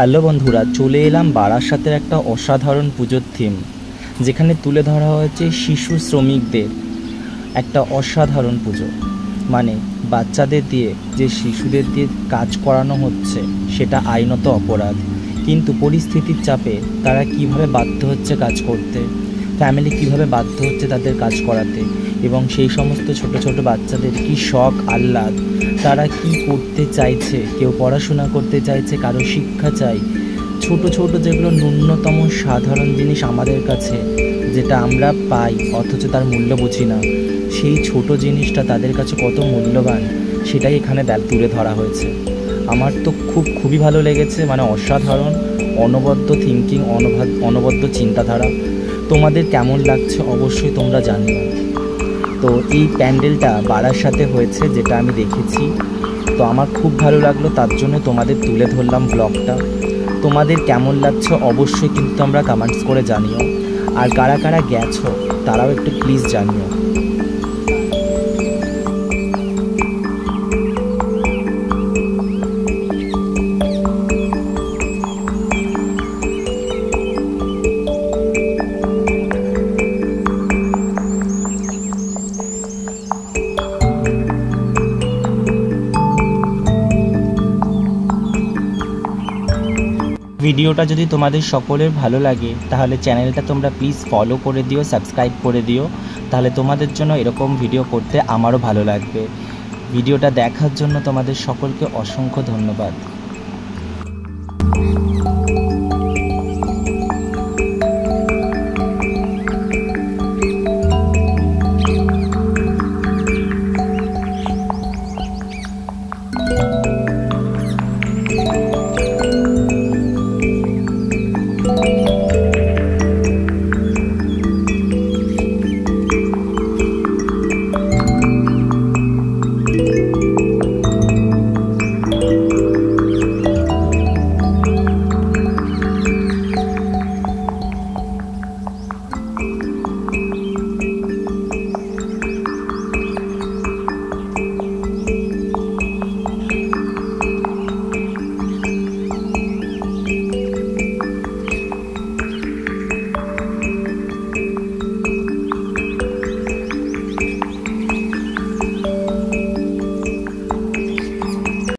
Hello বন্ধুরা, চলে এলাম বারাসাতের একটা অসাধারণ পুজোর থিম, যেখানে তুলে ধরা হয়েছে শিশু শ্রমিকদের একটা অসাধারণ পুজো। মানে বাচ্চাদের দিয়ে যে শিশুদের দিয়ে কাজ করানো হচ্ছে সেটা আইনত অপরাধ, কিন্তু পরিস্থিতির চাপে তারা কিভাবে বাধ্য হচ্ছে কাজ করতে, ফ্যামিলি কিভাবে বাধ্য হচ্ছে তাদের কাজ করাতে, এবং সেই সমস্ত ছোট ছোট বাচ্চাদের কি শখ আহ্লাদ, তারা কি করতে চাইছে, কেউ পড়াশোনা করতে চাইছে, কারো শিক্ষা চাই, ছোট ছোট যেগুলো ন্যূনতম সাধারণ জিনিস আমাদের কাছে যেটা আমরা পাই অথচ তার মূল্য বুঝি না, সেই ছোট জিনিসটা তাদের কাছে কত মূল্যবান সেটাই এখানে তুলে ধরা হয়েছে। আমার তো খুবই ভালো লেগেছে, মানে অসাধারণ, অনবদ্য থিঙ্কিং, অনবদ্য চিন্তাধারা। তোমাদের কেমন লাগছে অবশ্যই তোমরা জানিও। তো এই প্যান্ডেলটা বারাসাতে হয়েছে, যেটা আমি দেখেছি, তো আমার খুব ভালো লাগলো, তার জন্য তোমাদের তুলে ধরলাম ব্লগটা। তোমাদের কেমন লাগছে অবশ্যই কিন্তু তোমরা কমেন্টস করে জানিও, আর কারা কারা গেছো তারাও একটু প্লিজ জানিও। ভিডিওটা যদি তোমাদের সকলের ভালো লাগে তাহলে চ্যানেলটা তোমরা প্লিজ ফলো করে দিও, সাবস্ক্রাইব করে দিও, তাহলে তোমাদের জন্য এরকম ভিডিও করতে আমারও ভালো লাগবে। ভিডিওটা দেখার জন্য তোমাদের সকলকে অসংখ্য ধন্যবাদ।